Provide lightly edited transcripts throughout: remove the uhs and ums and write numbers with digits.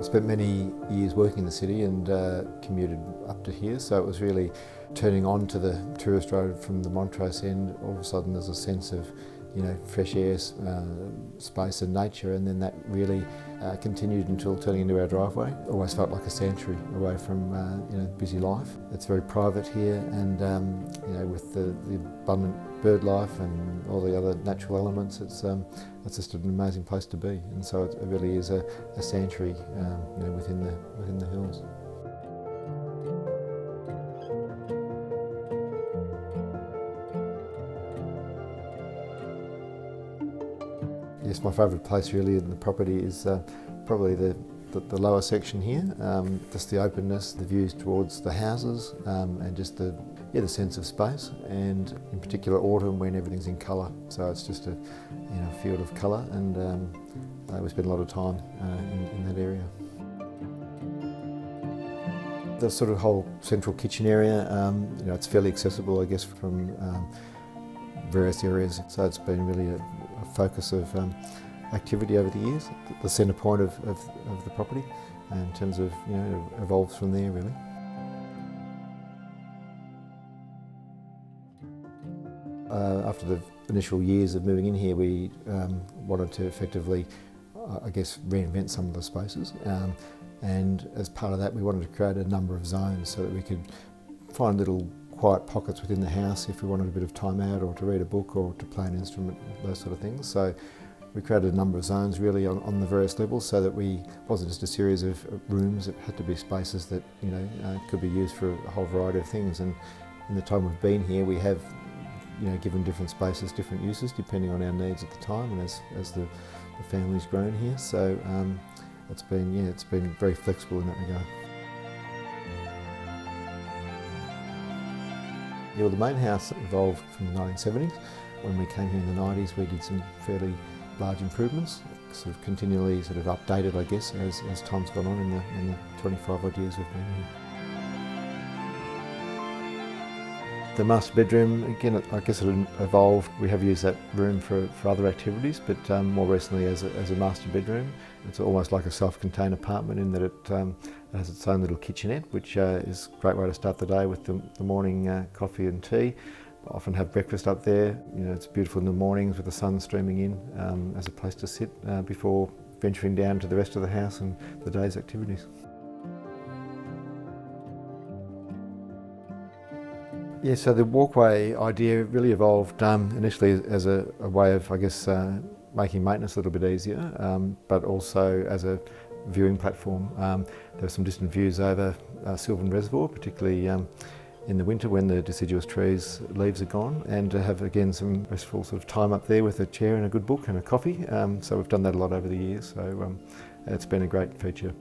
spent many years working in the city and commuted up to here, so it was really turning on to the tourist road from the Montrose end. All of a sudden there's a sense of fresh air, space and nature, and then that really continued until turning into our driveway. It always felt like a sanctuary away from busy life. It's very private here, and with the abundant bird life and all the other natural elements, it's just an amazing place to be. And so it really is a sanctuary within the hills. Yes, my favourite place really in the property is probably the lower section here. Just the openness, the views towards the houses, and just the sense of space, and in particular autumn when everything's in colour. So it's just a field of colour, and we spend a lot of time in that area. The sort of whole central kitchen area, it's fairly accessible, I guess, from various areas. So it's been really a focus of activity over the years, the centre point of the property, in terms of, it evolves from there really. After the initial years of moving in here, we wanted to effectively, I guess, reinvent some of the spaces, and as part of that we wanted to create a number of zones so that we could find little quiet pockets within the house if we wanted a bit of time out, or to read a book, or to play an instrument, those sort of things. So we created a number of zones really on the various levels, so that wasn't just a series of rooms. It had to be spaces that could be used for a whole variety of things. And in the time we've been here, we have given different spaces different uses depending on our needs at the time, and as the family's grown here. So it's been very flexible in that regard. Yeah, well, the main house evolved from the 1970s. When we came here in the 90s, we did some fairly large improvements, sort of continually updated, I guess, as time's gone on in the 25 odd years we've been here. The master bedroom, again, I guess it evolved. We have used that room for other activities, but more recently as a master bedroom. It's almost like a self-contained apartment in that it has its own little kitchenette, which is a great way to start the day with the morning coffee and tea. I often have breakfast up there. It's beautiful in the mornings with the sun streaming in, as a place to sit before venturing down to the rest of the house and the day's activities. Yeah, so the walkway idea really evolved initially as a way of, I guess, making maintenance a little bit easier, but also as a viewing platform. There are some distant views over Sylvan Reservoir, particularly in the winter when the deciduous trees' leaves are gone, and to have again some restful sort of time up there with a chair and a good book and a coffee. So we've done that a lot over the years, so it's been a great feature.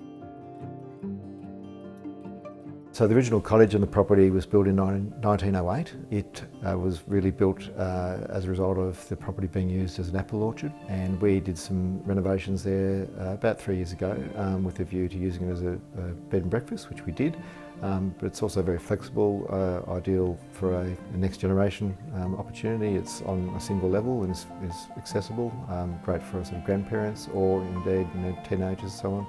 So the original cottage on the property was built in 1908. It was really built as a result of the property being used as an apple orchard, and we did some renovations there about 3 years ago with a view to using it as a bed and breakfast, which we did. But it's also very flexible, ideal for a next generation opportunity. It's on a single level and is accessible, great for sort of grandparents or indeed teenagers and so on.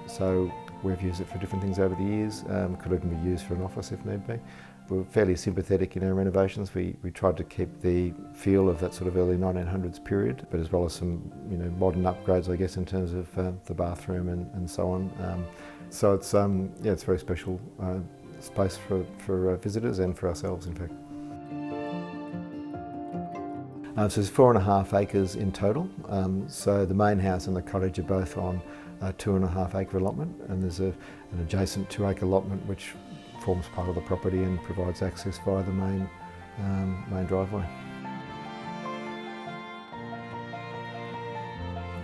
So we've used it for different things over the years. Could even be used for an office if need be. We're fairly sympathetic in our renovations. We tried to keep the feel of that sort of early 1900s period, but as well as some modern upgrades, I guess, in terms of the bathroom and so on. So it's it's a very special space for visitors and for ourselves, in fact. So there's 4.5 acres in total. So the main house and the cottage are both on a 2.5 acre allotment, and there's an adjacent 2 acre allotment which forms part of the property and provides access via the main driveway.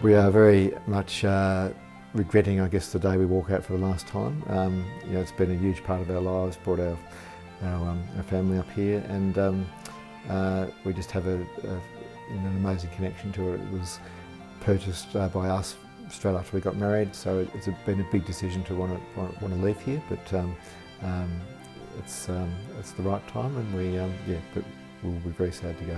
We are very much regretting, I guess, the day we walk out for the last time. It's been a huge part of our lives, brought our family up here, and we just have an amazing connection to it. It was purchased by us straight after we got married, so it's been a big decision to want to leave here, but it's the right time, and but we'll be very sad to go.